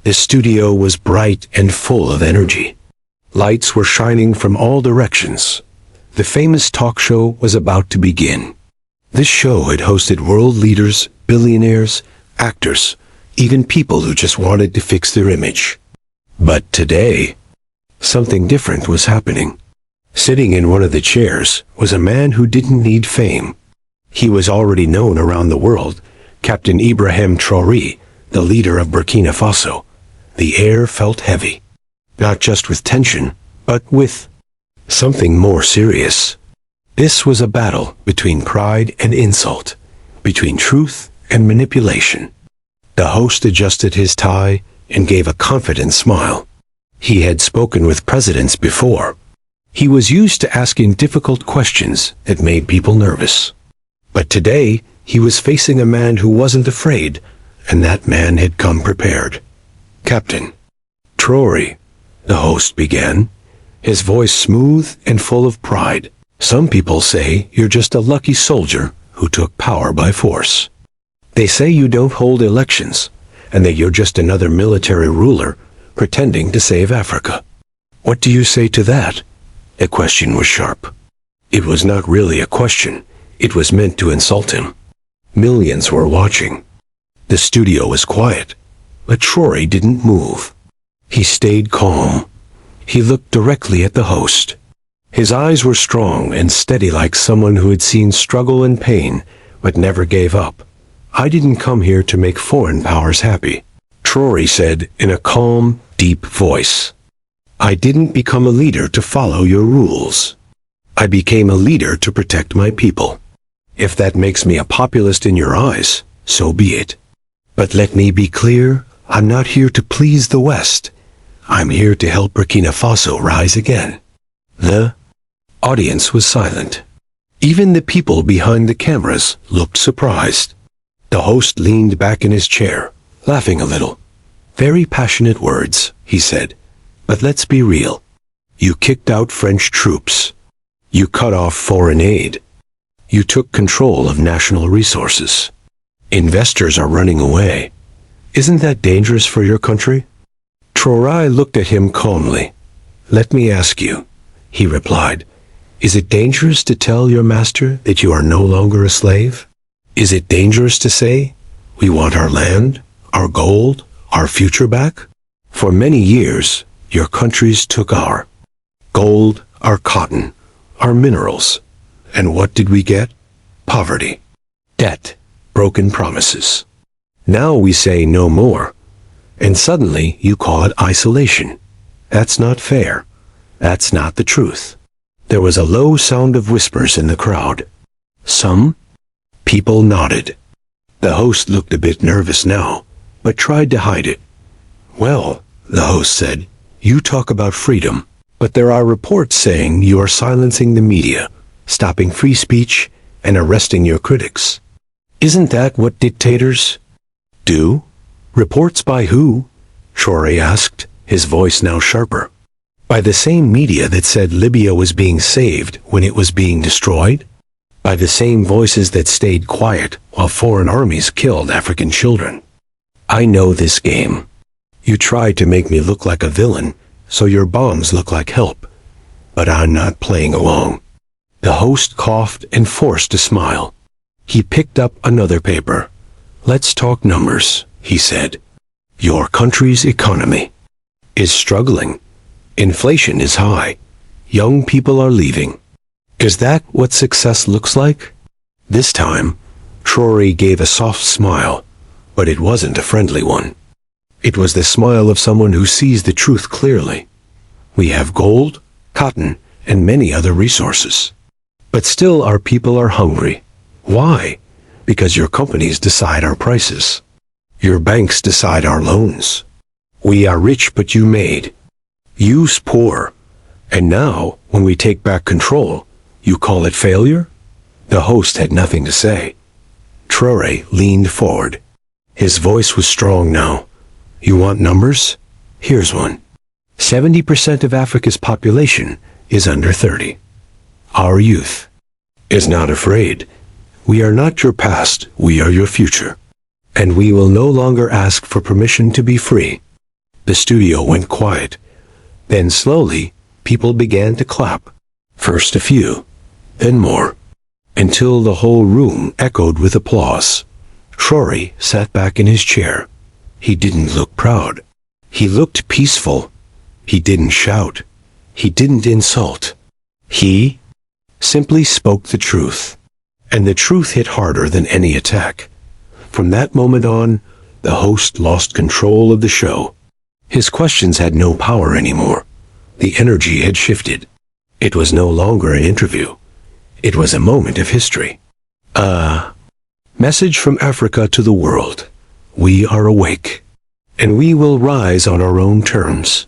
The studio was bright and full of energy. Lights were shining from all directions. The famous talk show was about to begin. This show had hosted world leaders, billionaires, actors, even people who just wanted to fix their image. But today, something different was happening. Sitting in one of the chairs was a man who didn't need fame. He was already known around the world, Captain Ibrahim Traoré, the leader of Burkina Faso. The air felt heavy, not just with tension, but with something more serious. This was a battle between pride and insult, between truth and manipulation. The host adjusted his tie and gave a confident smile. He had spoken with presidents before. He was used to asking difficult questions that made people nervous. But today, he was facing a man who wasn't afraid, and that man had come prepared. Captain Traoré, the host began, his voice smooth and full of pride. Some people say you're just a lucky soldier who took power by force. They say you don't hold elections, and that you're just another military ruler pretending to save Africa. What do you say to that? The question was sharp. It was not really a question. It was meant to insult him. Millions were watching. The studio was quiet, but Traoré didn't move. He stayed calm. He looked directly at the host. His eyes were strong and steady, like someone who had seen struggle and pain, but never gave up. I didn't come here to make foreign powers happy, Traoré said in a calm, deep voice. I didn't become a leader to follow your rules. I became a leader to protect my people. If that makes me a populist in your eyes, so be it. But let me be clear, I'm not here to please the West. I'm here to help Burkina Faso rise again. The audience was silent. Even the people behind the cameras looked surprised. The host leaned back in his chair, laughing a little. Very passionate words, he said. But let's be real. You kicked out French troops. You cut off foreign aid. You took control of national resources. Investors are running away. Isn't that dangerous for your country? Traoré looked at him calmly. Let me ask you, he replied. Is it dangerous to tell your master that you are no longer a slave? Is it dangerous to say, we want our land, our gold, our future back? For many years, your countries took our gold, our cotton, our minerals. And what did we get? Poverty, debt, broken promises. Now we say no more. And suddenly you call it isolation. That's not fair. That's not the truth. There was a low sound of whispers in the crowd. Some people nodded. The host looked a bit nervous now, but tried to hide it. Well, the host said, you talk about freedom, but there are reports saying you are silencing the media, stopping free speech, and arresting your critics. Isn't that what dictators do? Reports by who? Traoré asked, his voice now sharper. By the same media that said Libya was being saved when it was being destroyed? By the same voices that stayed quiet while foreign armies killed African children? I know this game. You tried to make me look like a villain, so your bombs look like help. But I'm not playing along. The host coughed and forced a smile. He picked up another paper. Let's talk numbers, he said. Your country's economy is struggling. Inflation is high. Young people are leaving. Is that what success looks like? This time, Traoré gave a soft smile, but it wasn't a friendly one. It was the smile of someone who sees the truth clearly. We have gold, cotton, and many other resources. But still our people are hungry. Why? Because your companies decide our prices. Your banks decide our loans. We are rich, but you made us poor. And now, when we take back control, you call it failure? The host had nothing to say. Traoré leaned forward. His voice was strong now. You want numbers? Here's one. 70% of Africa's population is under 30. Our youth is not afraid. We are not your past, we are your future. And we will no longer ask for permission to be free. The studio went quiet. Then slowly, people began to clap. First a few, then more, until the whole room echoed with applause. Traoré sat back in his chair. He didn't look proud. He looked peaceful. He didn't shout. He didn't insult. He simply spoke the truth. And the truth hit harder than any attack. From that moment on, the host lost control of the show. His questions had no power anymore. The energy had shifted. It was no longer an interview. It was a moment of history. Message from Africa to the world. We are awake. And we will rise on our own terms.